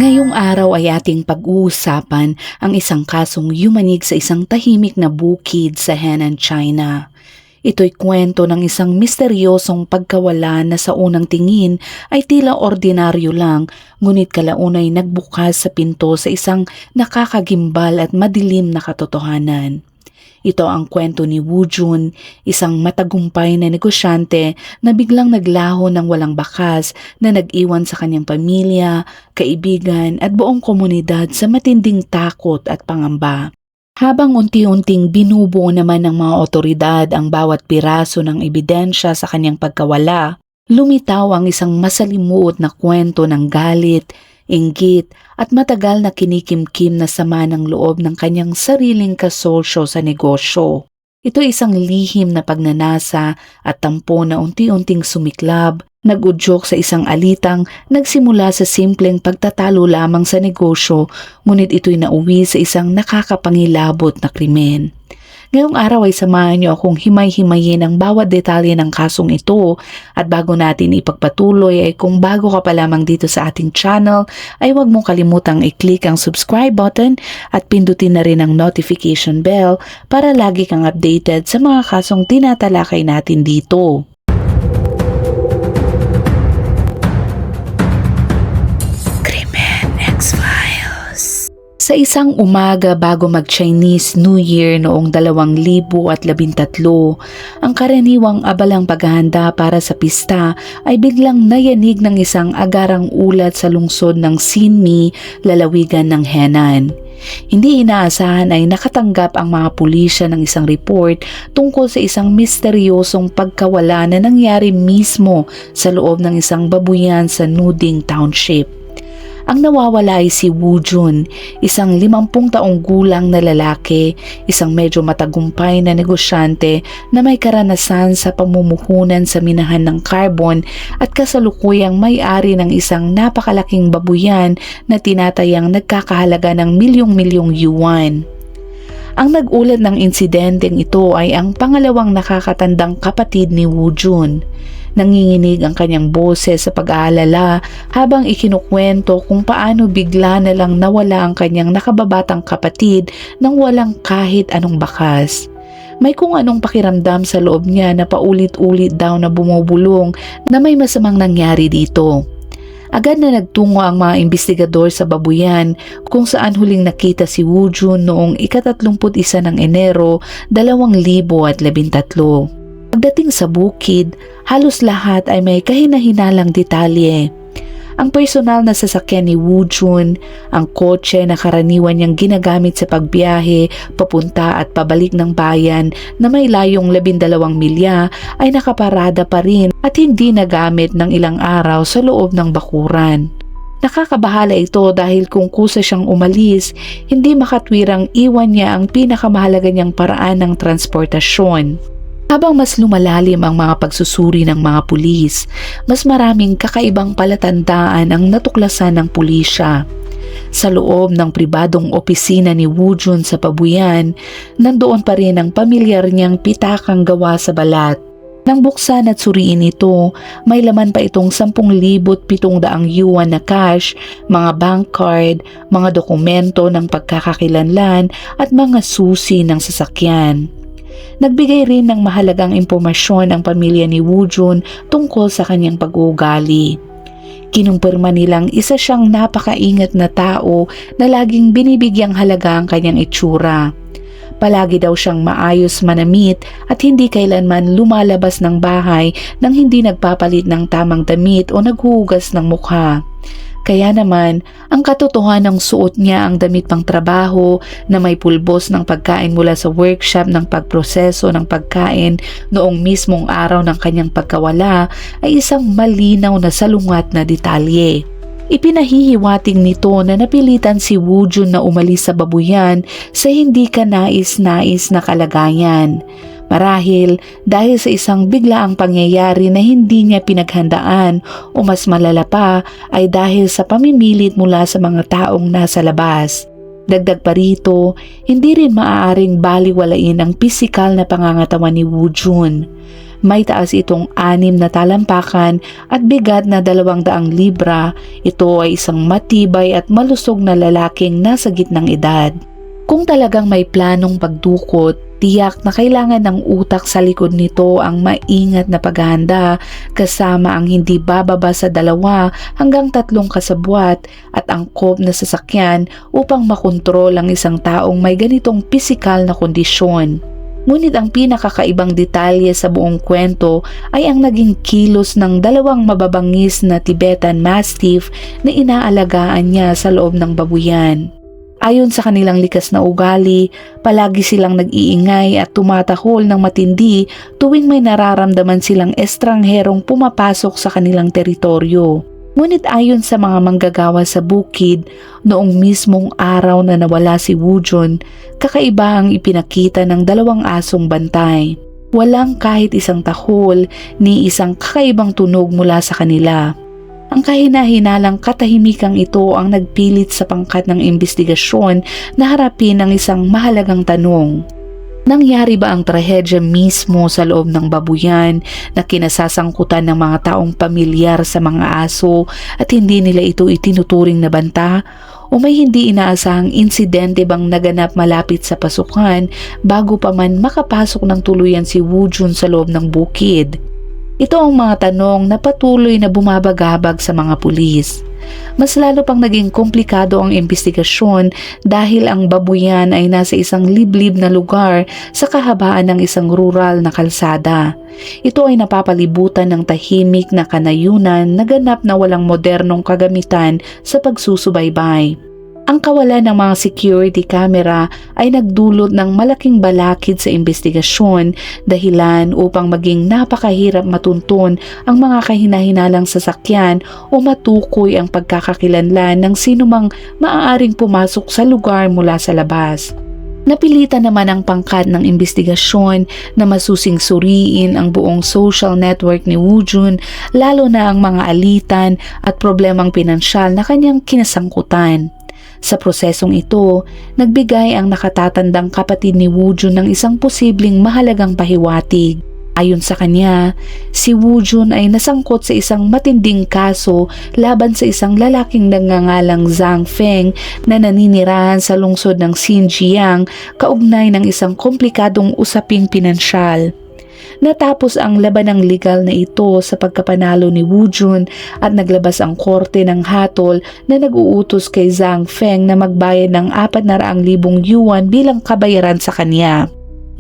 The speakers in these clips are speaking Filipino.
Ngayong araw ay ating pag-uusapan ang isang kasong yumanig sa isang tahimik na bukid sa Henan, China. Ito'y kwento ng isang misteryosong pagkawala na sa unang tingin ay tila ordinaryo lang, ngunit kalaunay nagbukas sa pinto sa isang nakakagimbal at madilim na katotohanan. Ito ang kwento ni Woo Jun, isang matagumpay na negosyante na biglang naglaho ng walang bakas na nag-iwan sa kanyang pamilya, kaibigan at buong komunidad sa matinding takot at pangamba. Habang unti-unting binubuo naman ng mga otoridad ang bawat piraso ng ebidensya sa kanyang pagkawala, lumitaw ang isang masalimuot na kwento ng galit, inggit at matagal na kinikimkim na sama ng loob ng kanyang sariling kasosyo sa negosyo. Ito ay isang lihim na pagnanasa at tampo na unti-unting sumiklab, nag-udyok sa isang alitang nagsimula sa simpleng pagtatalo lamang sa negosyo, ngunit ito'y nauwi sa isang nakakapangilabot na krimen. Ngayong araw ay samahan niyo akong himay-himayin ang bawat detalye ng kasong ito at bago natin ipagpatuloy ay kung bago ka pa lamang dito sa ating channel ay huwag mong kalimutang i-click ang subscribe button at pindutin na rin ang notification bell para lagi kang updated sa mga kasong tinatalakay natin dito. Sa isang umaga bago mag-Chinese New Year noong 2013, ang karaniwang abalang paghahanda para sa pista ay biglang nayanig ng isang agarang ulat sa lungsod ng Xinmi, lalawigan ng Henan. Hindi inaasahan ay nakatanggap ang mga pulisya ng isang report tungkol sa isang misteryosong pagkawala na nangyari mismo sa loob ng isang babuyan sa Nuding Township. Ang nawawala ay si Woo Jun, isang 50 taong gulang na lalaki, isang medyo matagumpay na negosyante na may karanasan sa pamumuhunan sa minahan ng carbon at kasalukuyang may-ari ng isang napakalaking babuyan na tinatayang nagkakahalaga ng milyong-milyong yuan. Ang nag-ulat ng insidenteng ito ay ang pangalawang nakakatandang kapatid ni Woo Jun. Nanginginig ang kanyang boses sa pag-aalala habang ikinukwento kung paano bigla na lang nawala ang kanyang nakababatang kapatid nang walang kahit anong bakas. May kung anong pakiramdam sa loob niya na paulit-ulit daw na bumubulong na may masamang nangyari dito. Agad na nagtungo ang mga investigador sa babuyan kung saan huling nakita si Woo Jun noong ika-31 ng Enero 2013. Pagdating sa bukid, halos lahat ay may kahina-hinalang detalye. Ang personal na sasakyan ni Woo Jun, ang kotse na karaniwan niyang ginagamit sa pagbiyahe, papunta at pabalik ng bayan na may layong 12 milya ay nakaparada pa rin at hindi nagamit ng ilang araw sa loob ng bakuran. Nakakabahala ito dahil kung kusa siyang umalis, hindi makatwirang iwan niya ang pinakamahalaga niyang paraan ng transportasyon. Habang mas lumalalim ang mga pagsusuri ng mga pulis, mas maraming kakaibang palatandaan ang natuklasan ng pulisya. Sa loob ng pribadong opisina ni Woo Jun sa pabuyan, nandoon pa rin ang pamilyar niyang pitakang gawa sa balat. Nang buksan at suriin ito, may laman pa itong 10,700 yuan na cash, mga bank card, mga dokumento ng pagkakakilanlan at mga susi ng sasakyan. Nagbigay rin ng mahalagang impormasyon ang pamilya ni Woo Jun tungkol sa kanyang pag-uugali. Kinumpirma nilang isa siyang napakaingat na tao na laging binibigyang halaga ang kanyang itsura. Palagi daw siyang maayos manamit at hindi kailanman lumalabas ng bahay nang hindi nagpapalit ng tamang damit o naghuhugas ng mukha. Kaya naman, ang katotohanang suot niya ang damit pang trabaho na may pulbos ng pagkain mula sa workshop ng pagproseso ng pagkain noong mismong araw ng kanyang pagkawala ay isang malinaw na salungat na detalye. Ipinahihiwatig nito na napilitan si Woo Jun na umalis sa babuyan sa hindi kanais-nais na kalagayan. Marahil dahil sa isang biglaang pangyayari na hindi niya pinaghandaan o mas malala pa ay dahil sa pamimilit mula sa mga taong nasa labas. Dagdag pa rito, hindi rin maaaring baliwalain ang pisikal na pangangatawan ni Woo Jun. May taas itong 6 na talampakan at bigat na 200 libra. Ito ay isang matibay at malusog na lalaking nasa gitnang edad. Kung talagang may planong pagdukot, tiyak na kailangan ng utak sa likod nito ang maingat na paghahanda kasama ang hindi bababa sa 2 hanggang 3 kasabwat at angkop na sasakyan upang makontrol ang isang taong may ganitong pisikal na kondisyon. Ngunit ang pinakakaibang detalye sa buong kwento ay ang naging kilos ng 2 mababangis na Tibetan Mastiff na inaalagaan niya sa loob ng babuyan. Ayon sa kanilang likas na ugali, palagi silang nag-iingay at tumatahol ng matindi tuwing may nararamdaman silang estrangherong pumapasok sa kanilang teritoryo. Ngunit ayon sa mga manggagawa sa bukid, noong mismong araw na nawala si Woo-jun, kakaiba ang ipinakita ng 2 asong bantay. Walang kahit isang tahol ni isang kakaibang tunog mula sa kanila. Ang kahina-hinalang katahimikang ito ang nagpilit sa pangkat ng imbestigasyon na harapin ang isang mahalagang tanong. Nangyari ba ang trahedya mismo sa loob ng babuyan na kinasasangkutan ng mga taong pamilyar sa mga aso at hindi nila ito itinuturing na banta? O may hindi inaasahang insidente bang naganap malapit sa pasukan bago pa man makapasok ng tuluyan si Woo-jun sa loob ng bukid? Ito ang mga tanong na patuloy na bumabagabag sa mga pulis. Mas lalo pang naging komplikado ang imbestigasyon dahil ang babuyan ay nasa isang liblib na lugar sa kahabaan ng isang rural na kalsada. Ito ay napapalibutan ng tahimik na kanayunan na ganap na walang modernong kagamitan sa pagsusubaybay. Ang kawalan ng mga security camera ay nagdulot ng malaking balakid sa imbestigasyon, dahilan upang maging napakahirap matuntun ang mga kahinahinalang sasakyan o matukoy ang pagkakakilanlan ng sinumang maaaring pumasok sa lugar mula sa labas. Napilitan naman ang pangkat ng imbestigasyon na masusing suriin ang buong social network ni Woo-jun, lalo na ang mga alitan at problemang pinansyal na kanyang kinasangkutan. Sa prosesong ito, nagbigay ang nakatatandang kapatid ni Woo-jun ng isang posibleng mahalagang pahiwatig. Ayon sa kanya, si Woo-jun ay nasangkot sa isang matinding kaso laban sa isang lalaking nagngangalang Zhang Feng na naninirahan sa lungsod ng Xinjiang kaugnay ng isang komplikadong usaping pinansyal. Natapos ang labanang legal na ito sa pagkapanalo ni Woo-jun at naglabas ang korte ng hatol na nag-uutos kay Zhang Feng na magbayad ng 400,000 yuan bilang kabayaran sa kanya.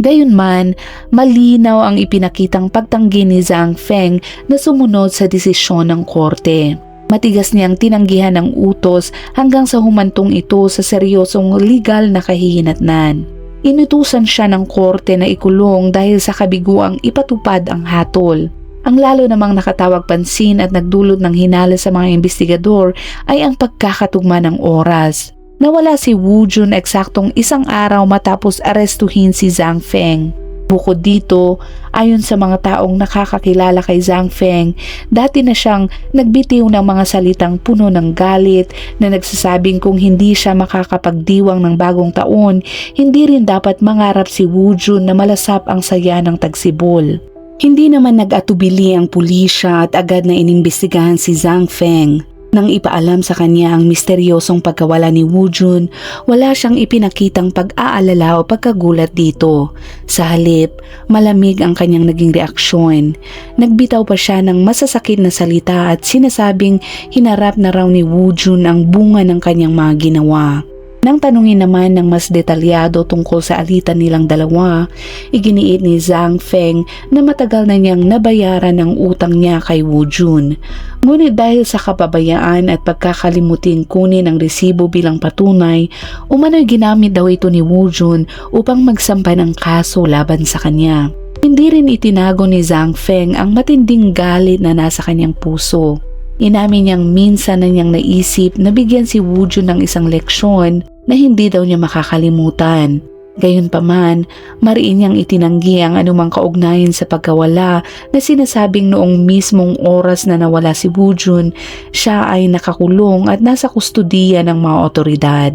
Gayunman, malinaw ang ipinakitang pagtanggi ni Zhang Feng na sumunod sa desisyon ng korte. Matigas niyang tinanggihan ang utos hanggang sa humantong ito sa seryosong legal na kahihinatnan. Inutusan siya ng korte na ikulong dahil sa kabiguang ipatupad ang hatol. Ang lalo namang nakatawag pansin at nagdulot ng hinala sa mga investigador ay ang pagkakatugma ng oras. Nawala si Woo-jun eksaktong 1 araw matapos arestuhin si Zhang Feng. Bukod dito, ayon sa mga taong nakakakilala kay Zhang Feng, dati na siyang nagbitiw ng mga salitang puno ng galit na nagsasabing kung hindi siya makakapagdiwang ng bagong taon, hindi rin dapat mangarap si Woo-jun na malasap ang saya ng tagsibol. Hindi naman nag-atubili ang pulisya at agad na inimbestigahan si Zhang Feng. Nang ipaalam sa kanya ang misteryosong pagkawala ni Woo-jun, wala siyang ipinakitang pag-aalala o pagkagulat dito. Sa halip, malamig ang kanyang naging reaksyon. Nagbitaw pa siya ng masasakit na salita at sinasabing hinarap na raw ni Woo-jun ang bunga ng kanyang mga ginawa. Nang tanungin naman ng mas detalyado tungkol sa alitan nilang dalawa, iginiit ni Zhang Feng na matagal na niyang nabayaran ang utang niya kay Woo-jun. Ngunit dahil sa kapabayaan at pagkakalimuting kunin ang resibo bilang patunay, umano'y ginamit daw ito ni Woo-jun upang magsampa ng kaso laban sa kanya. Hindi rin itinago ni Zhang Feng ang matinding galit na nasa kanyang puso. Inamin niyang minsan na niyang naisip na bigyan si Woo-jun ng isang leksyon na hindi daw niya makakalimutan. Gayunpaman, mariin niyang itinanggi ang anumang kaugnayan sa pagkawala na sinasabing noong mismong oras na nawala si Woo-jun, siya ay nakakulong at nasa kustudiya ng mga otoridad.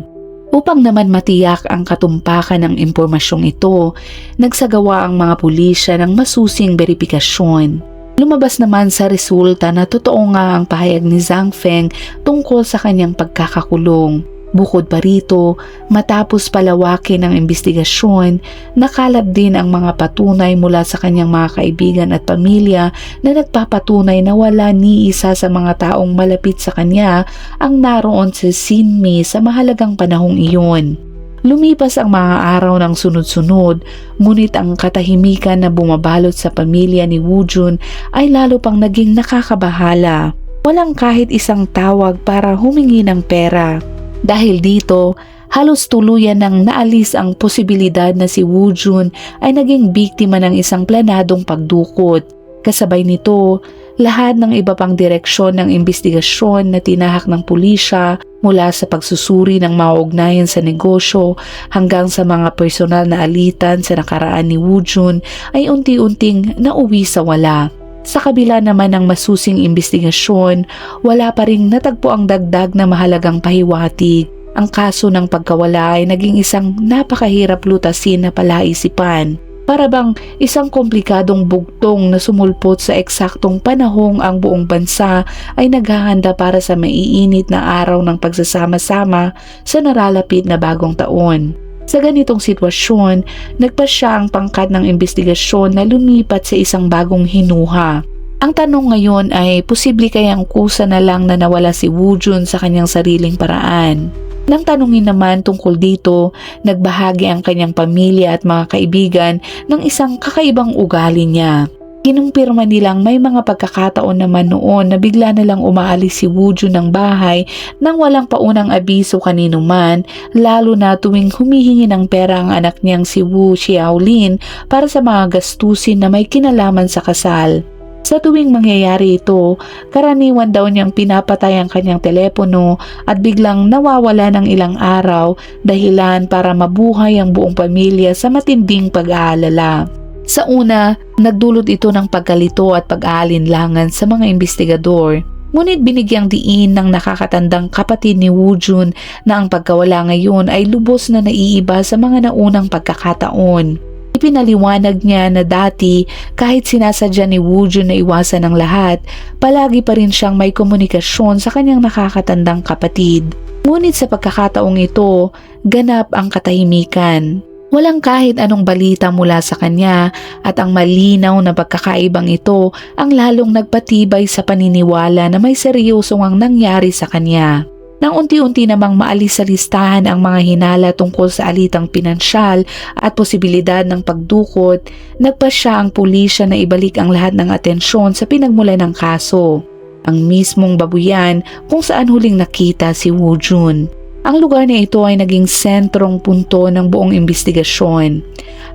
Upang naman matiyak ang katumpakan ng impormasyong ito, nagsagawa ang mga pulisya ng masusing beripikasyon. Lumabas naman sa resulta na totoo nga ang pahayag ni Zhang Feng tungkol sa kanyang pagkakakulong. Bukod pa rito, matapos palawakin ang investigasyon, nakalap din ang mga patunay mula sa kanyang mga kaibigan at pamilya na nagpapatunay na wala ni isa sa mga taong malapit sa kanya ang naroon sa Xinmi sa mahalagang panahong iyon. Lumipas ang mga araw ng sunod-sunod, ngunit ang katahimikan na bumabalot sa pamilya ni Wu Jun ay lalo pang naging nakakabahala. Walang kahit isang tawag para humingi ng pera. Dahil dito, halos tuluyan nang naalis ang posibilidad na si Wu Jun ay naging biktima ng isang planadong pagdukot. Kasabay nito, lahat ng iba pang direksyon ng investigasyon na tinahak ng pulisya mula sa pagsusuri ng mga ugnayan sa negosyo hanggang sa mga personal na alitan sa nakaraan ni Wu Jun ay unti-unting nauwi sa wala. Sa kabila naman ng masusing investigasyon, wala pa ring natagpo ang dagdag na mahalagang pahiwatig. Ang kaso ng pagkawala ay naging isang napakahirap lutasin na palaisipan. Para bang isang komplikadong bugtong na sumulpot sa eksaktong panahong ang buong bansa ay naghahanda para sa maiinit na araw ng pagsasama-sama sa naralapit na bagong taon. Sa ganitong sitwasyon, nagpasya ang pangkat ng investigasyon na lumipat sa isang bagong hinuha. Ang tanong ngayon ay posible kayang kusa na lang na nawala si Wu Jun sa kanyang sariling paraan. Nang tanungin naman tungkol dito, nagbahagi ang kanyang pamilya at mga kaibigan ng isang kakaibang ugali niya. Kinumpirma nilang may mga pagkakataon naman noon na bigla na lang umaalis si Wu Jun ng bahay nang walang paunang abiso kanino man, lalo na tuwing humihingi ng pera ang anak niyang si Wu Xiaolin para sa mga gastusin na may kinalaman sa kasal. Sa tuwing mangyayari ito, karaniwan daw niyang pinapatay ang kanyang telepono at biglang nawawala ng ilang araw dahilan para mabuhay ang buong pamilya sa matinding pag-aalala. Sa una, nagdulot ito ng pagkalito at pag-aalinlangan sa mga investigador. Ngunit binigyang diin ng nakakatandang kapatid ni Wu Jun na ang pagkawala ngayon ay lubos na naiiba sa mga naunang pagkakataon. Ipinaliwanag niya na dati kahit sinasadya ni Wu Jun na iwasan ang lahat, palagi pa rin siyang may komunikasyon sa kanyang nakakatandang kapatid. Ngunit sa pagkakataong ito, ganap ang katahimikan. Walang kahit anong balita mula sa kanya at ang malinaw na pagkakaibang ito ang lalong nagpatibay sa paniniwala na may seryosong ang nangyari sa kanya. Nang unti-unti namang maalis sa listahan ang mga hinala tungkol sa alitang pinansyal at posibilidad ng pagdukot, nagpasya ang pulisya na ibalik ang lahat ng atensyon sa pinagmulan ng kaso. Ang mismong babuyan kung saan huling nakita si Wu Jun. Ang lugar na ito ay naging sentrong punto ng buong investigasyon.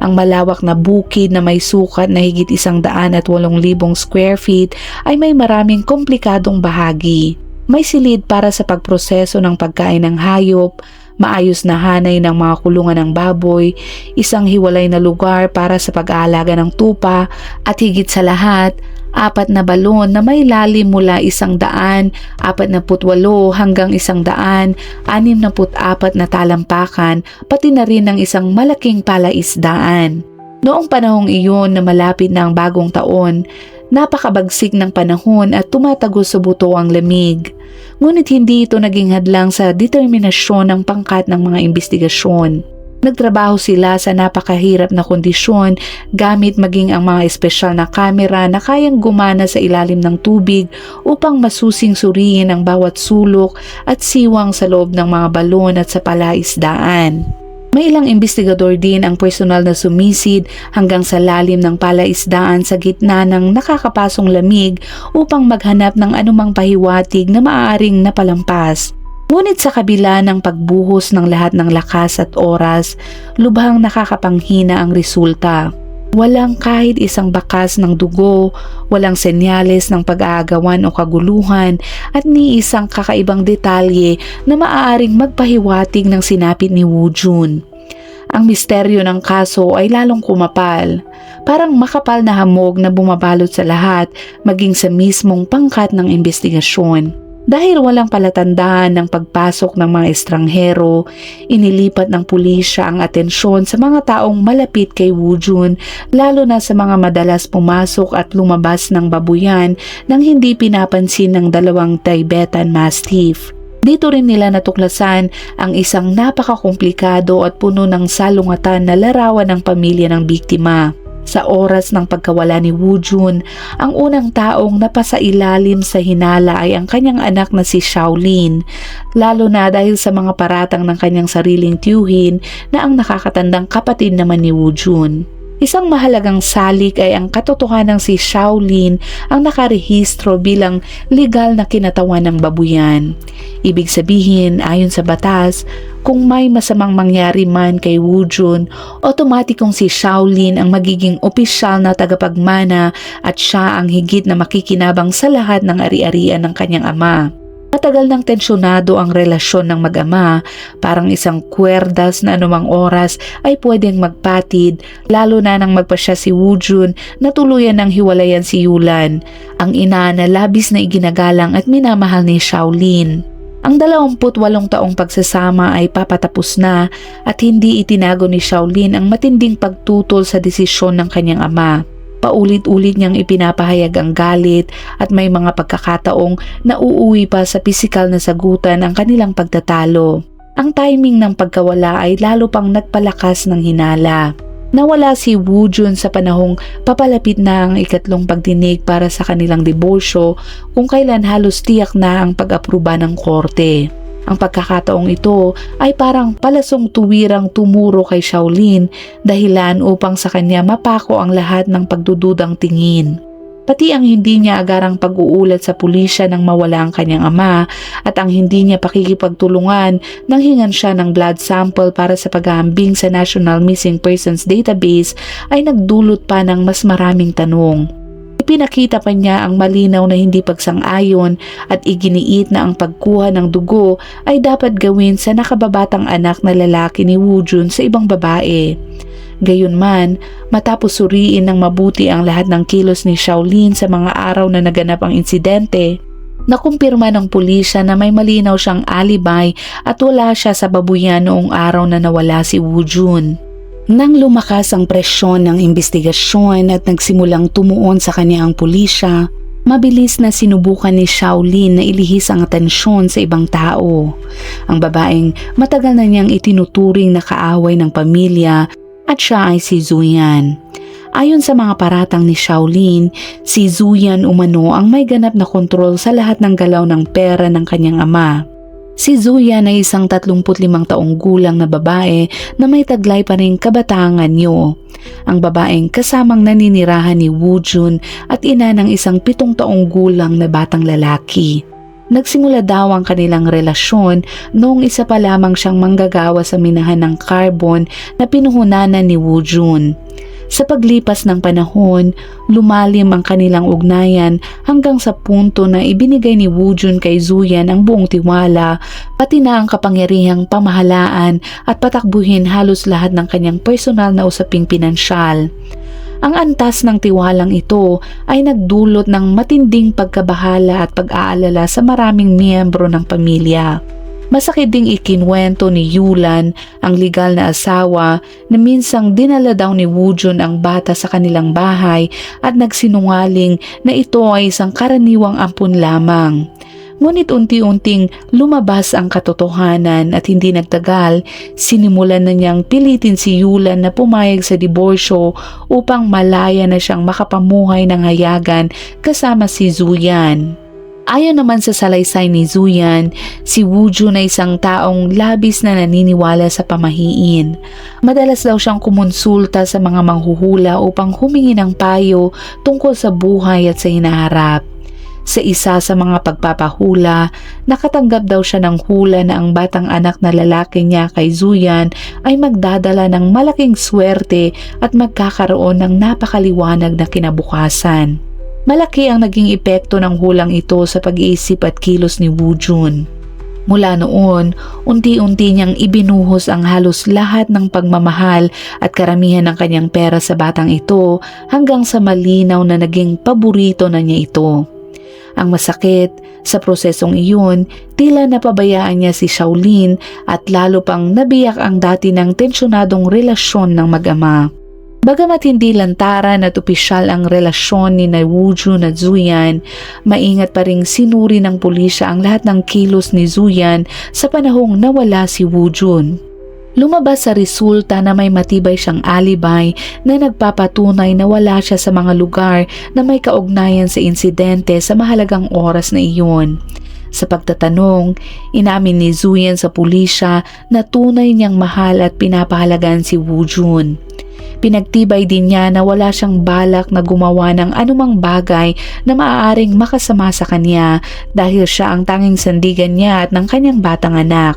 Ang malawak na bukid na may sukat na higit 108,000 square feet ay may maraming komplikadong bahagi. May silid para sa pagproseso ng pagkain ng hayop, maayos na hanay ng mga kulungan ng baboy, isang hiwalay na lugar para sa pag-aalaga ng tupa, at higit sa lahat, 4 na balon na may lalim mula 148 hanggang 164 na talampakan, pati na rin ng isang malaking palaisdaan. Noong panahong iyon na malapit na ang bagong taon, napakabagsik ng panahon at tumatagos sa buto ang lamig. Ngunit hindi ito naging hadlang sa determinasyon ng pangkat ng mga investigasyon. Nagtrabaho sila sa napakahirap na kondisyon gamit maging ang mga espesyal na kamera na kayang gumana sa ilalim ng tubig upang masusing suriin ang bawat sulok at siwang sa loob ng mga balon at sa palaisdaan. May ilang investigador din ang personal na sumisid hanggang sa lalim ng palaisdaan sa gitna ng nakakapasong lamig upang maghanap ng anumang pahiwatig na maaaring napalampas. Ngunit sa kabila ng pagbuhos ng lahat ng lakas at oras, lubhang nakakapanghina ang resulta. Walang kahit isang bakas ng dugo, walang senyales ng pag-aagawan o kaguluhan at ni isang kakaibang detalye na maaaring magpahiwatig ng sinapit ni Wu Jun. Ang misteryo ng kaso ay lalong kumapal, parang makapal na hamog na bumabalot sa lahat maging sa mismong pangkat ng investigasyon. Dahil walang palatandaan ng pagpasok ng mga estranghero, inilipat ng pulisya ang atensyon sa mga taong malapit kay Woo-jun, lalo na sa mga madalas pumasok at lumabas ng babuyan nang hindi pinapansin ng dalawang Tibetan Mastiff. Dito rin nila natuklasan ang isang napakakomplikado at puno ng salungatan na larawan ng pamilya ng biktima. Sa oras ng pagkawala ni Woo-jun, ang unang taong napasailalim sa hinala ay ang kanyang anak na si Shaolin, lalo na dahil sa mga paratang ng kanyang sariling tiyuhin na ang nakakatandang kapatid naman ni Woo-jun. Isang mahalagang salik ay ang katotohanang si Shaolin ang nakarehistro bilang legal na kinatawan ng babuyan. Ibig sabihin, ayon sa batas, kung may masamang mangyari man kay Woo-jun, otomatikong si Shaolin ang magiging opisyal na tagapagmana at siya ang higit na makikinabang sa lahat ng ari-arian ng kanyang ama. Matagal nang tensyonado ang relasyon ng mag-ama, parang isang kwerdas na anumang oras ay pwedeng magpatid, lalo na nang magpasya si Woo-jun na tuluyan ng hiwalayan si Yulan, ang ina na labis na iginagalang at minamahal ni Shaolin. Ang 28 taong pagsasama ay papatapos na at hindi itinago ni Shaolin ang matinding pagtutol sa desisyon ng kanyang ama. Paulit-ulit niyang ipinapahayag ang galit at may mga pagkakataong nauuwi pa sa pisikal na sagutan ang kanilang pagtatalo. Ang timing ng pagkawala ay lalo pang nagpalakas ng hinala. Nawala si Woo-jun sa panahong papalapit na ang ikatlong pagdinig para sa kanilang diborsyo, kung kailan halos tiyak na ang pag-apruba ng korte. Ang pagkakataong ito ay parang palasong tuwirang tumuro kay Shaolin, dahilan upang sa kanya mapako ang lahat ng pagdududang tingin. Pati ang hindi niya agarang pag-uulat sa pulisya nang mawala ang kanyang ama at ang hindi niya pakikipagtulungan nang hingan siya ng blood sample para sa paghahambing sa National Missing Persons Database ay nagdulot pa ng mas maraming tanong. Ipinakita pa niya ang malinaw na hindi pagsang-ayon at iginiit na ang pagkuha ng dugo ay dapat gawin sa nakababatang anak na lalaki ni Woo-jun sa ibang babae. Gayunman, matapos suriin ng mabuti ang lahat ng kilos ni Shaolin sa mga araw na naganap ang insidente, nakumpirma ng pulisya na may malinaw siyang alibay at wala siya sa babuyan noong araw na nawala si Woo-jun. Nang lumakas ang presyon ng investigasyon at nagsimulang tumuon sa kanya ang pulisya, mabilis na sinubukan ni Shaolin na ilihis ang atensyon sa ibang tao. Ang babaeng matagal na niyang itinuturing na kaaway ng pamilya at siya ay si Zuyan. Ayon sa mga paratang ni Shaolin, si Zuyan umano ang may ganap na kontrol sa lahat ng galaw ng pera ng kanyang ama. Si Zuyan ay isang 35 taong gulang na babae na may taglay pa ring kabatangan niyo. Ang babaeng kasamang naninirahan ni Woo-jun at ina ng isang 7 taong gulang na batang lalaki. Nagsimula daw ang kanilang relasyon noong isa pa lamang siyang manggagawa sa minahan ng carbon na pinuhunanan ni Woo-jun. Sa paglipas ng panahon, lumalim ang kanilang ugnayan hanggang sa punto na ibinigay ni Woo-jun kay Zuyan ang buong tiwala, pati na ang kapangyarihang pamahalaan at patakbuhin halos lahat ng kanyang personal na usaping pinansyal. Ang antas ng tiwalang ito ay nagdulot ng matinding pagkabahala at pag-aalala sa maraming miyembro ng pamilya. Masakit ding ikinwento ni Yulan, ang legal na asawa, na minsang dinala daw ni Woo-jun ang bata sa kanilang bahay at nagsinungaling na ito ay isang karaniwang ampon lamang. Ngunit unti-unting lumabas ang katotohanan at hindi nagtagal, sinimulan na niyang pilitin si Yulan na pumayag sa diborsyo upang malaya na siyang makapamuhay ng hayagan kasama si Zuyan. Ayon naman sa salaysay ni Zuyan, si Woo-jun ay isang taong labis na naniniwala sa pamahiin. Madalas daw siyang kumonsulta sa mga manghuhula upang humingi ng payo tungkol sa buhay at sa hinaharap. Sa isa sa mga pagpapahula, nakatanggap daw siya ng hula na ang batang anak na lalaki niya kay Zuyan ay magdadala ng malaking swerte at magkakaroon ng napakaliwanag na kinabukasan. Malaki ang naging epekto ng hulang ito sa pag-iisip at kilos ni Woo-jun. Mula noon, unti-unti niyang ibinuhos ang halos lahat ng pagmamahal at karamihan ng kanyang pera sa batang ito hanggang sa malinaw na naging paborito na niya ito. Ang masakit, Sa prosesong iyon, tila napabayaan niya si Shaolin at lalo pang nabiyak ang dati ng tensyonadong relasyon ng mag-ama. Bagamat hindi lantaran at opisyal ang relasyon ni Woo-jun at Zuyan, maingat pa ring sinuri ng pulisya ang lahat ng kilos ni Zuyan sa panahong nawala si Woo-jun. Lumabas sa resulta na may matibay siyang alibay na nagpapatunay na wala siya sa mga lugar na may kaugnayan sa insidente sa mahalagang oras na iyon. Sa pagtatanong, inamin ni Zuyan sa pulisya na tunay niyang mahal at pinapahalagan si Woo-jun. Pinagtibay din niya na wala siyang balak na gumawa ng anumang bagay na maaaring makasama sa kanya dahil siya ang tanging sandigan niya at ng kanyang batang anak.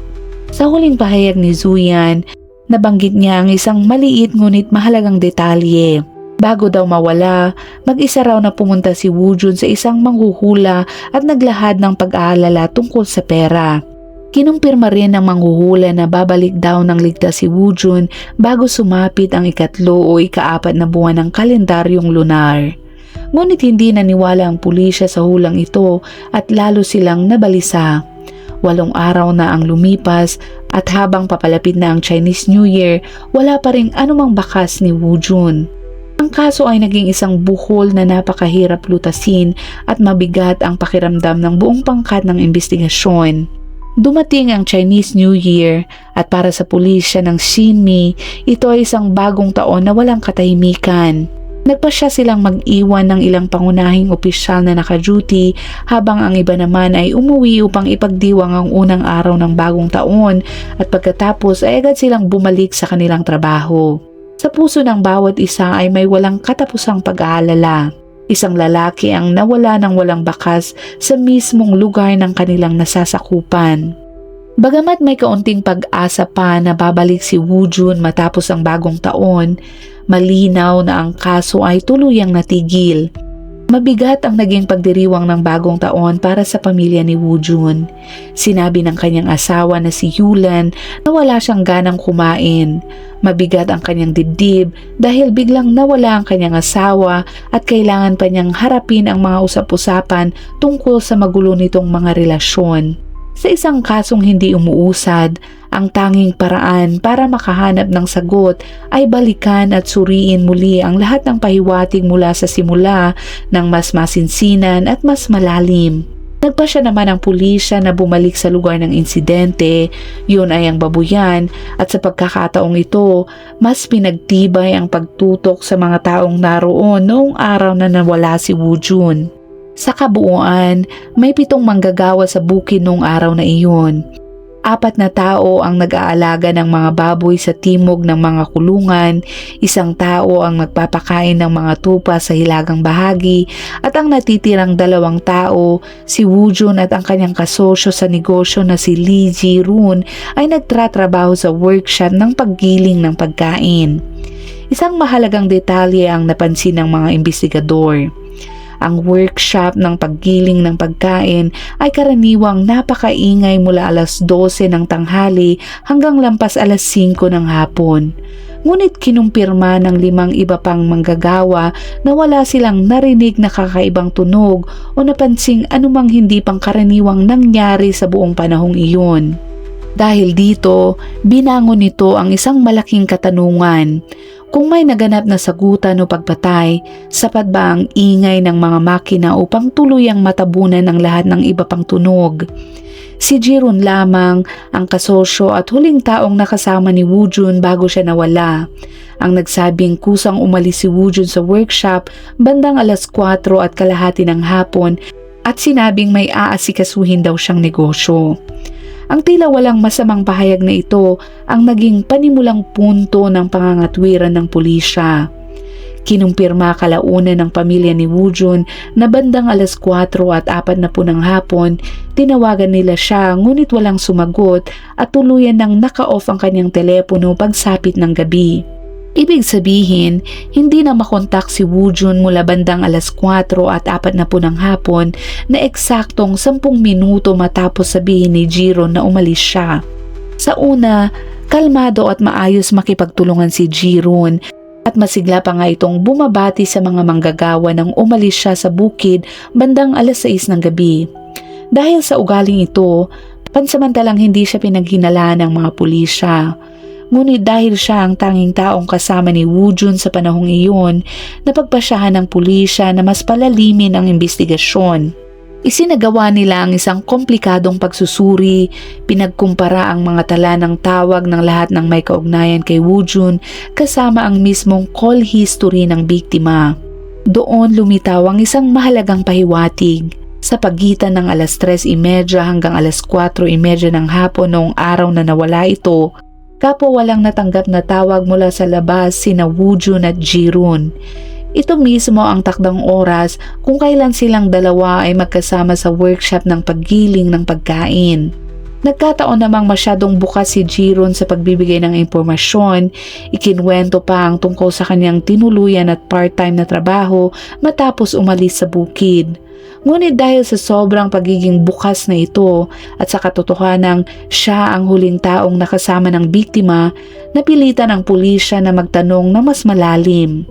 Sa huling pahayag ni Zuyan, nabanggit niya ang isang maliit ngunit mahalagang detalye. Bago daw mawala, mag-isa raw na pumunta si Woo-jun sa isang manghuhula at naglahad ng pag-aalala tungkol sa pera. Kinumpirma rin ng manghuhula na babalik daw ng ligtas si Woo-jun bago sumapit ang ikatlo o ika-4 na buwan ng kalendaryong lunar. Ngunit hindi naniwala ang pulisya sa hulang ito at lalo silang nabalisa. 8 araw na ang lumipas at habang papalapit na ang Chinese New Year, wala pa ring anumang bakas ni Woo-jun. Ang kaso ay naging isang buhol na napakahirap lutasin at mabigat ang pakiramdam ng buong pangkat ng investigasyon. Dumating ang Chinese New Year at para sa pulisya ng Shinmi, ito ay isang bagong taon na walang katahimikan. Nagpasya silang mag-iwan ng ilang pangunahing opisyal na naka-duty habang ang iba naman ay umuwi upang ipagdiwang ang unang araw ng bagong taon at pagkatapos ay agad silang bumalik sa kanilang trabaho. Sa puso ng bawat isa ay may walang katapusang pag-aalala. Isang lalaki ang nawala ng walang bakas sa mismong lugar ng kanilang nasasakupan. Bagamat may kaunting pag-asa pa na babalik si Woo-jun matapos ang bagong taon, malinaw na ang kaso ay tuluyang natigil. Mabigat ang naging pagdiriwang ng bagong taon para sa pamilya ni Woo-jun. Sinabi ng kanyang asawa na si Yulan na wala siyang ganang kumain. Mabigat ang kanyang dibdib dahil biglang nawala ang kanyang asawa at kailangan pa niyang harapin ang mga usap-usapan tungkol sa magulo nitong mga relasyon. Sa isang kasong hindi umuusad, ang tanging paraan para makahanap ng sagot ay balikan at suriin muli ang lahat ng pahiwatig mula sa simula ng mas masinsinan at mas malalim. Nagpasya naman ang pulisya na bumalik sa lugar ng insidente, yun ay ang babuyan, at sa pagkakataong ito, mas pinagtibay ang pagtutok sa mga taong naroon noong araw na nawala si Woo-jun. Sa kabuuan, may 7 manggagawa sa bukid noong araw na iyon. 4 na tao ang nag-aalaga ng mga baboy sa timog ng mga kulungan, 1 tao ang nagpapakain ng mga tupa sa hilagang bahagi, at ang natitirang 2 tao, si Woo-jun at ang kanyang kasosyo sa negosyo na si Lee Ji-roon ay nagtratrabaho sa workshop ng paggiling ng pagkain. Isang mahalagang detalye ang napansin ng mga investigador. Ang workshop ng paggiling ng pagkain ay karaniwang napakaingay mula alas 12 ng tanghali hanggang lampas alas 5 ng hapon. Ngunit kinumpirma ng 5 iba pang manggagawa na wala silang narinig na kakaibang tunog o napansing anumang hindi pangkaraniwang nangyari sa buong panahong iyon. Dahil dito, binangon nito ang isang malaking katanungan. Kung may naganap na sagutan o pagpatay, sapat ba ang ingay ng mga makina upang tuluyang matabunan ang lahat ng iba pang tunog? Si Ji-roon lamang ang kasosyo at huling taong nakasama ni Woo-jun bago siya nawala. Ang nagsabing kusang umalis si Woo-jun sa workshop bandang alas 4:30 ng hapon at sinabing may aasikasuhin daw siyang negosyo. Ang tila walang masamang pahayag na ito ang naging panimulang punto ng pangangatwiran ng pulisya. Kinumpirma kalaunan ng pamilya ni Woo-jun na bandang alas 4:40 ng hapon, tinawagan nila siya ngunit walang sumagot at tuluyan nang naka-off ang kanyang telepono pagsapit ng gabi. Ibig sabihin, hindi na makontak si Woo-jun mula bandang alas 4:40 ng hapon na eksaktong 10 minuto matapos sabihin ni Ji-roon na umalis siya. Sa una, kalmado at maayos makipagtulungan si Ji-roon at masigla pa nga itong bumabati sa mga manggagawa nang umalis siya sa bukid bandang alas 6 ng gabi. Dahil sa ugaling ito, pansamantalang hindi siya pinaghinalaan ng mga pulisya. Ngunit dahil siya ang tanging taong kasama ni Woo Jun sa panahong iyon, napagpasyahan ng pulisya na mas palalimin ang investigasyon. Isinagawa nila ang isang komplikadong pagsusuri, pinagkumpara ang mga tala ng tawag ng lahat ng may kaugnayan kay Woo Jun kasama ang mismong call history ng biktima. Doon lumitaw ang isang mahalagang pahiwatig. Sa pagitan ng alas 3:30 hanggang alas 4:30 ng hapon noong araw na nawala ito, kapwa walang natanggap na tawag mula sa labas sina Woo Jun at Ji-Roon. Ito mismo ang takdang oras kung kailan silang dalawa ay magkasama sa workshop ng paggiling ng pagkain. Nagkataon namang masyadong bukas si Ji-Roon sa pagbibigay ng impormasyon, ikinwento pa ang tungkol sa kanyang tinuluyan at part-time na trabaho matapos umalis sa bukid. Ngunit dahil sa sobrang pagiging bukas na ito at sa katotohanang siya ang huling taong nakasama ng biktima, napilitan ang pulisya na magtanong na mas malalim.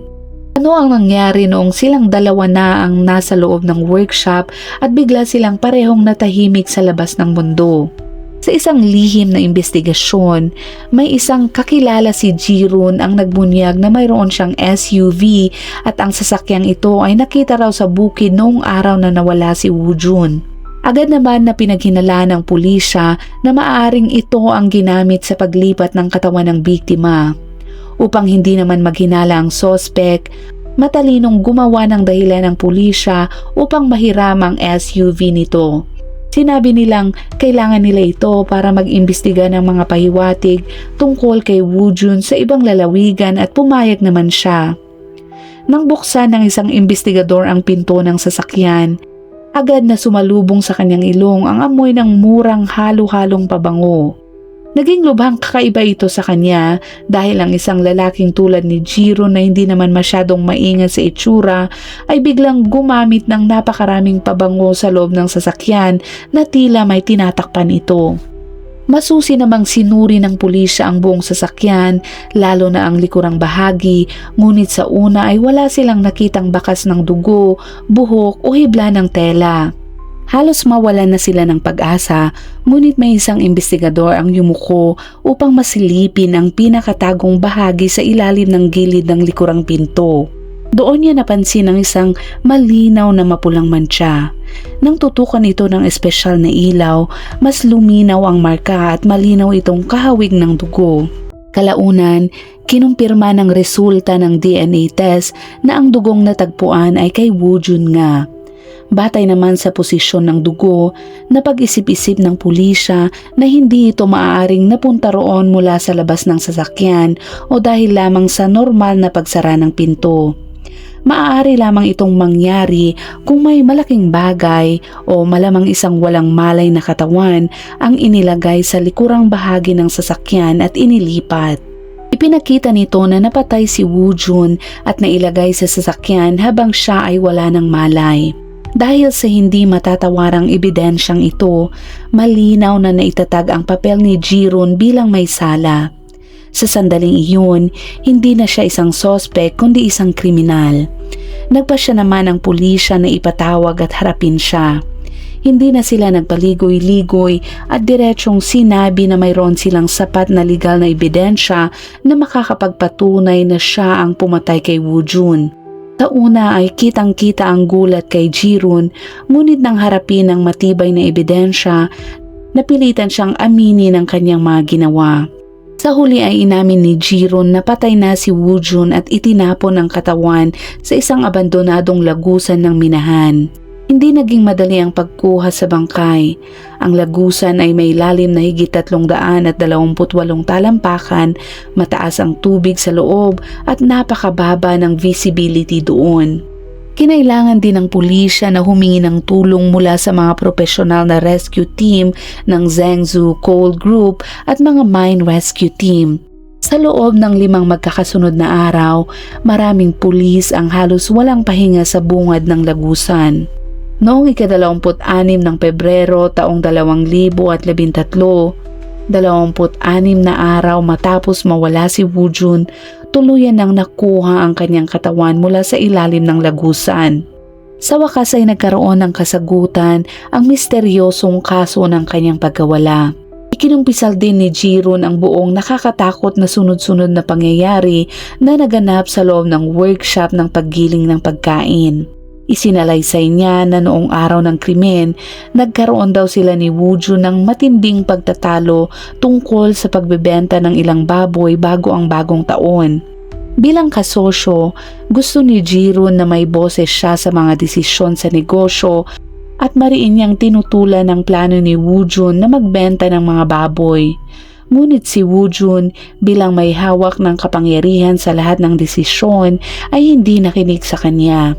Ano ang nangyari noong silang dalawa na ang nasa loob ng workshop at bigla silang parehong natahimik sa labas ng mundo? Sa isang lihim na investigasyon, may isang kakilala si Ji-Roon ang nagbunyag na mayroon siyang SUV at ang sasakyang ito ay nakita raw sa bukid noong araw na nawala si Woo Jun. Agad naman na pinaghinalaan ng pulisya na maaaring ito ang ginamit sa paglipat ng katawan ng biktima. Upang hindi naman maghinala ang sospek, matalinong gumawa ng dahilan ng pulisya upang mahiram ang SUV nito. Sinabi nilang kailangan nila ito para mag-imbestiga ng mga pahiwatig tungkol kay Woo Jun sa ibang lalawigan at pumayag naman siya. Nang buksan ng isang investigador ang pinto ng sasakyan, agad na sumalubong sa kanyang ilong ang amoy ng murang halo-halong pabango. Naging lubhang kakaiba ito sa kanya dahil ang isang lalaking tulad ni Ji-Roon na hindi naman masyadong maingat sa itsura ay biglang gumamit ng napakaraming pabango sa loob ng sasakyan na tila may tinatakpan ito. Masusi namang sinuri ng pulisya ang buong sasakyan, lalo na ang likurang bahagi, ngunit sa una ay wala silang nakitang bakas ng dugo, buhok o hibla ng tela. Halos mawalan na sila ng pag-asa, ngunit may isang investigador ang yumuko upang masilipin ang pinakatagong bahagi sa ilalim ng gilid ng likurang pinto. Doon niya napansin ang isang malinaw na mapulang mantsa. Nang tutukan ito ng espesyal na ilaw, mas luminaw ang marka at malinaw itong kahawig ng dugo. Kalaunan, kinumpirma ng resulta ng DNA test na ang dugong natagpuan ay kay Woo Jun nga. Batay naman sa posisyon ng dugo, napag-isip-isip ng pulisya na hindi ito maaaring napunta roon mula sa labas ng sasakyan o dahil lamang sa normal na pagsara ng pinto. Maaari lamang itong mangyari kung may malaking bagay o malamang isang walang malay na katawan ang inilagay sa likurang bahagi ng sasakyan at inilipat. Ipinakita nito na napatay si Woo Jun at nailagay sa sasakyan habang siya ay wala ng malay. Dahil sa hindi matatawarang ebidensyang ito, malinaw na naitatag ang papel ni Ji-Roon bilang may sala. Sa sandaling iyon, hindi na siya isang sospek kundi isang kriminal. Nagpasya naman ang pulisya na ipatawag at harapin siya. Hindi na sila nagpaligoy-ligoy at diretsyong sinabi na mayroon silang sapat na legal na ebidensya na makakapagpatunay na siya ang pumatay kay Woo Jun. Sa una ay kitang-kita ang gulat kay Ji-Roon, ngunit nang harapin ng matibay na ebidensya, napilitan siyang aminin ang kanyang mga ginawa. Sa huli ay inamin ni Ji-Roon na patay na si Woo Jun at itinapon ang katawan sa isang abandonadong lagusan ng minahan. Hindi naging madali ang pagkuha sa bangkay. Ang lagusan ay may lalim na higit 328 talampakan, mataas ang tubig sa loob at napakababa ng visibility doon. Kinailangan din ng pulisya na humingi ng tulong mula sa mga profesional na rescue team ng Zhengzhou Coal Group at mga mine rescue team. Sa loob ng 5 magkakasunod na araw, maraming pulis ang halos walang pahinga sa bungad ng lagusan. Noong ika-26 ng Pebrero taong 2013, 26 na araw matapos mawala si Woo Jun, tuluyan nang nakuha ang kanyang katawan mula sa ilalim ng lagusan. Sa wakas ay nagkaroon ng kasagutan ang misteryosong kaso ng kanyang pagkawala. Ikinumpisal din ni Jiron ang buong nakakatakot na sunod-sunod na pangyayari na naganap sa loob ng workshop ng paggiling ng pagkain. Isinalaysay niya na noong araw ng krimen, nagkaroon daw sila ni Woojun ng matinding pagtatalo tungkol sa pagbebenta ng ilang baboy bago ang bagong taon. Bilang kasosyo, gusto ni Jiron na may boses siya sa mga desisyon sa negosyo at mariin niyang tinutulan ang plano ni Woojun na magbenta ng mga baboy. Ngunit si Woojun bilang may hawak ng kapangyarihan sa lahat ng desisyon ay hindi nakinig sa kanya.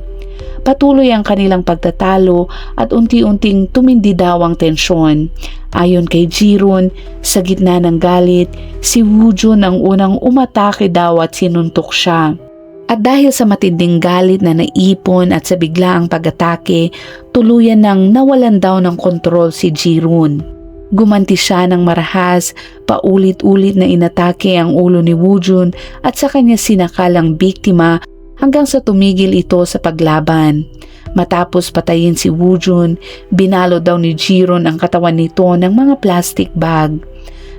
Patuloy ang kanilang pagtatalo at unti-unting tumindi daw ang tensyon. Ayon kay Jiron, sa gitna ng galit, si Woojun ang unang umatake daw at sinuntok siya. At dahil sa matinding galit na naipon at sa biglaang pag-atake, tuluyan nang nawalan daw ng kontrol si Jiron. Gumanti siya ng marahas, paulit-ulit na inatake ang ulo ni Woojun at sa kanya sinakal ang biktima hanggang sa tumigil ito sa paglaban. Matapos patayin si Woojun, binalo daw ni Jiron ang katawan nito ng mga plastic bag.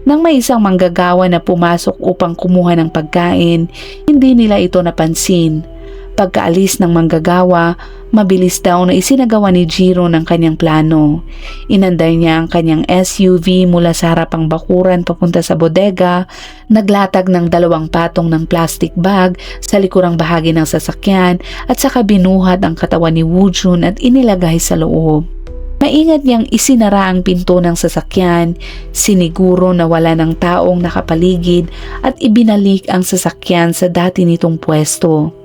Nang may isang manggagawa na pumasok upang kumuha ng pagkain, hindi nila ito napansin. Pagkaalis ng manggagawa, mabilis daw na isinagawa ni Jiron ang kanyang plano. Inanday niya ang kanyang SUV mula sa harapang bakuran papunta sa bodega, naglatag ng 2 patong ng plastic bag sa likurang bahagi ng sasakyan at saka binuhat ang katawan ni Woojun at inilagay sa loob. Maingat niyang isinara ang pinto ng sasakyan, siniguro na wala ng taong nakapaligid at ibinalik ang sasakyan sa dati nitong pwesto.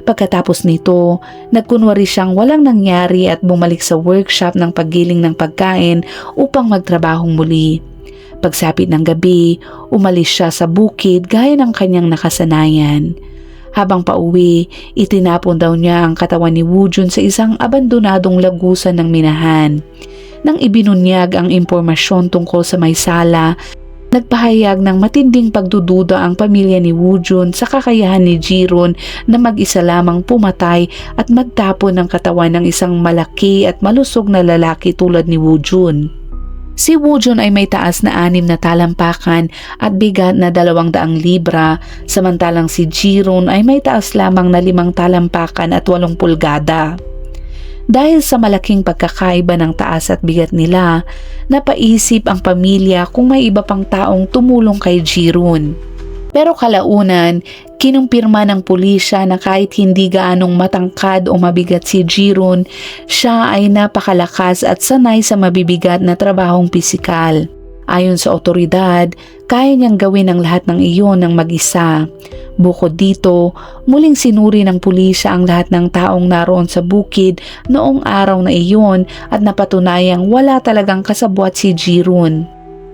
Pagkatapos nito, nagkunwari siyang walang nangyari at bumalik sa workshop ng paggiling ng pagkain upang magtrabahong muli. Pagsapit ng gabi, umalis siya sa bukid gaya ng kanyang nakasanayan. Habang pauwi, itinapon daw niya ang katawan ni Woojun sa isang abandonadong lagusan ng minahan. Nang ibinunyag ang impormasyon tungkol sa may sala, nagpahayag ng matinding pagdududa ang pamilya ni Woojun sa kakayahan ni Jiron na mag-isa lamang pumatay at magtapon ng katawan ng isang malaki at malusog na lalaki tulad ni Woojun. Si Woojun ay may taas na 6 na talampakan at bigat na 200 libra, samantalang si Jiron ay may taas lamang na 5 talampakan at 8 pulgada. Dahil sa malaking pagkakaiba ng taas at bigat nila, napaisip ang pamilya kung may iba pang taong tumulong kay Jiron. Pero kalaunan, kinumpirma ng pulisya na kahit hindi gaanong matangkad o mabigat si Jiron, siya ay napakalakas at sanay sa mabibigat na trabahong pisikal. Ayon sa otoridad, kaya niyang gawin ang lahat ng iyon ng mag-isa. Bukod dito, muling sinuri ng pulisya ang lahat ng taong naroon sa bukid noong araw na iyon at napatunayang wala talagang kasabwat si Jiron.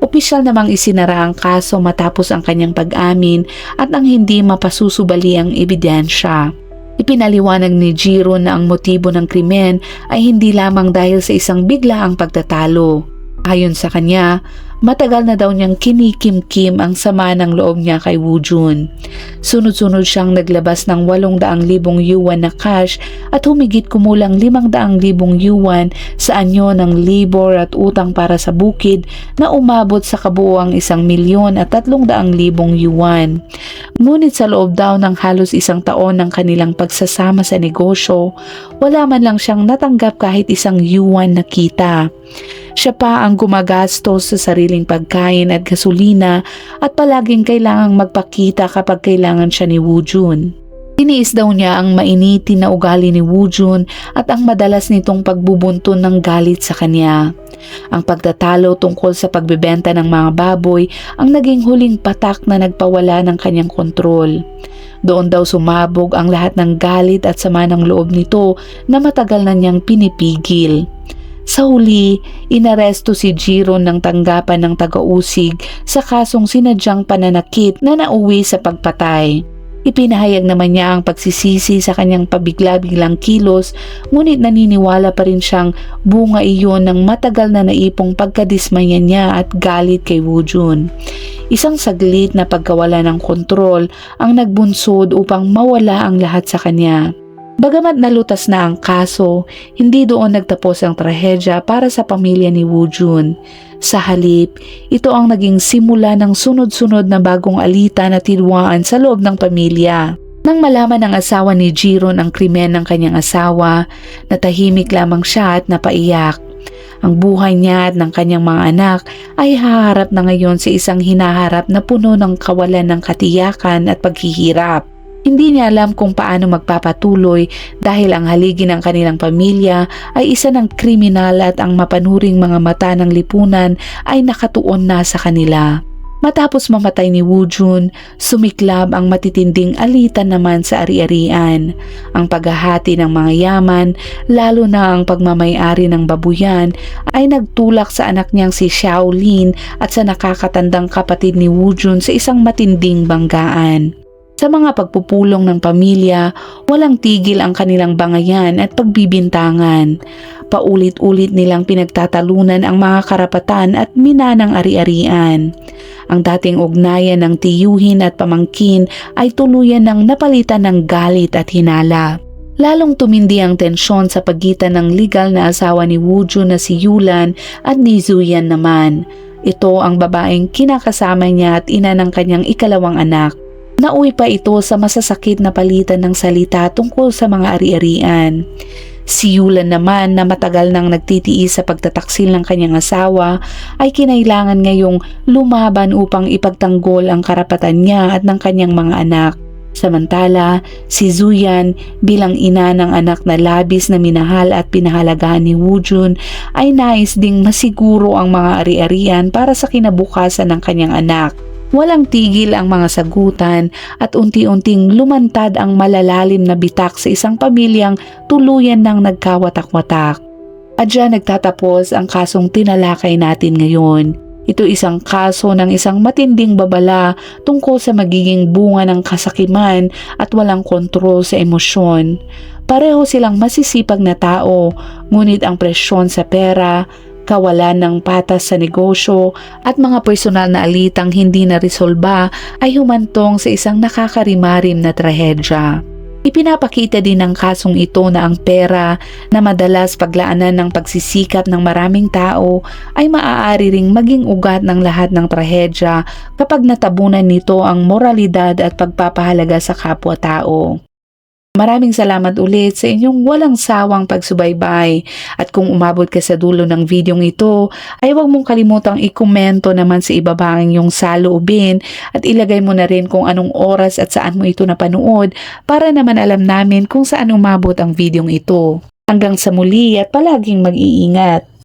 Opisyal namang isinara ang kaso matapos ang kanyang pag-amin at ang hindi mapasusubali ang ebidensya. Ipinaliwanag ni Jiron na ang motibo ng krimen ay hindi lamang dahil sa isang biglaang pagtatalo. Ayon sa kanya, matagal na daw niyang kinikimkim ang sama ng loob niya kay Woojun. Sunod-sunod siyang naglabas ng 800,000 yuan na cash at humigit kumulang 500,000 yuan sa anyo ng libor at utang para sa bukid na umabot sa kabuuang 1,300,000 yuan. Ngunit sa loob daw ng halos 1 taon ng kanilang pagsasama sa negosyo, wala man lang siyang natanggap kahit 1 yuan na kita. Siya pa ang gumagastos sa sariling pagkain at gasolina at palaging kailangang magpakita kapag kailangan siya ni Woojun. Tiniis daw niya ang mainitin na ugali ni Woojun at ang madalas nitong pagbubunton ng galit sa kanya. Ang pagtatalo tungkol sa pagbebenta ng mga baboy ang naging huling patak na nagpawala ng kanyang kontrol. Doon daw sumabog ang lahat ng galit at sama ng loob nito na matagal na niyang pinipigil. Sa huli, inaresto si Jiron ng tanggapan ng taga-usig sa kasong sinadyang pananakit na nauwi sa pagpatay. Ipinahayag naman niya ang pagsisisi sa kanyang pabigla-biglang kilos, ngunit naniniwala pa rin siyang bunga iyon ng matagal na naipong pagkadismaya niya at galit kay Woojun. Isang saglit na pagkawala ng kontrol ang nagbunsod upang mawala ang lahat sa kanya. Bagamat nalutas na ang kaso, hindi doon nagtapos ang trahedya para sa pamilya ni Woo Jun. Sa halip, ito ang naging simula ng sunod-sunod na bagong alitan at hidwaan sa loob ng pamilya. Nang malaman ng asawa ni Jiron ang krimen ng kanyang asawa, natahimik lamang siya at napaiyak. Ang buhay niya at ng kanyang mga anak ay haharap na ngayon sa isang hinaharap na puno ng kawalan ng katiyakan at paghihirap. Hindi niya alam kung paano magpapatuloy dahil ang haligi ng kanilang pamilya ay isa ng kriminal at ang mapanuring mga mata ng lipunan ay nakatuon na sa kanila. Matapos mamatay ni Woo Jun, sumiklab ang matitinding alitan naman sa ari-arian. Ang paghahati ng mga yaman, lalo na ang pagmamay-ari ng babuyan, ay nagtulak sa anak niyang si Xiaolin at sa nakakatandang kapatid ni Woo Jun sa isang matinding banggaan. Sa mga pagpupulong ng pamilya, walang tigil ang kanilang bangayan at pagbibintangan. Paulit-ulit nilang pinagtatalunan ang mga karapatan at minanang ari-arian. Ang dating ugnayan ng tiyuhin at pamangkin ay tuluyan ng napalitan ng galit at hinala. Lalong tumindi ang tensyon sa pagitan ng legal na asawa ni Woo Jun na si Yulan at ni Zuyan naman. Ito ang babaeng kinakasama niya at ina ng kanyang ikalawang anak. Nauwi pa ito sa masasakit na palitan ng salita tungkol sa mga ari-arian. Si Yulan naman na matagal nang nagtitiis sa pagtataksil ng kanyang asawa ay kinailangan ngayong lumaban upang ipagtanggol ang karapatan niya at ng kanyang mga anak. Samantala, si Zuyan bilang ina ng anak na labis na minahal at pinahalagahan ni Woo Jun ay nais ding masiguro ang mga ari-arian para sa kinabukasan ng kanyang anak. Walang tigil ang mga sagutan at unti-unting lumantad ang malalalim na bitak sa isang pamilyang tuluyan ng nagkawatak-watak. At diyan nagtatapos ang kasong tinalakay natin ngayon. Ito isang kaso ng isang matinding babala tungkol sa magiging bunga ng kasakiman at walang kontrol sa emosyon. Pareho silang masisipag na tao, ngunit ang presyon sa pera, kawalan ng patas sa negosyo at mga personal na alitang hindi naresolba ay humantong sa isang nakakarimarim na trahedya. Ipinapakita din ng kasong ito na ang pera na madalas paglaanan ng pagsisikap ng maraming tao ay maaari ring maging ugat ng lahat ng trahedya kapag natabunan nito ang moralidad at pagpapahalaga sa kapwa-tao. Maraming salamat ulit sa inyong walang sawang pagsubaybay at kung umabot ka sa dulo ng videong ito ay huwag mong kalimutang i-komento naman sa ibaba ang iyong saloobin at ilagay mo na rin kung anong oras at saan mo ito napanood para naman alam namin kung saan umabot ang videong ito. Hanggang sa muli at palaging mag-iingat.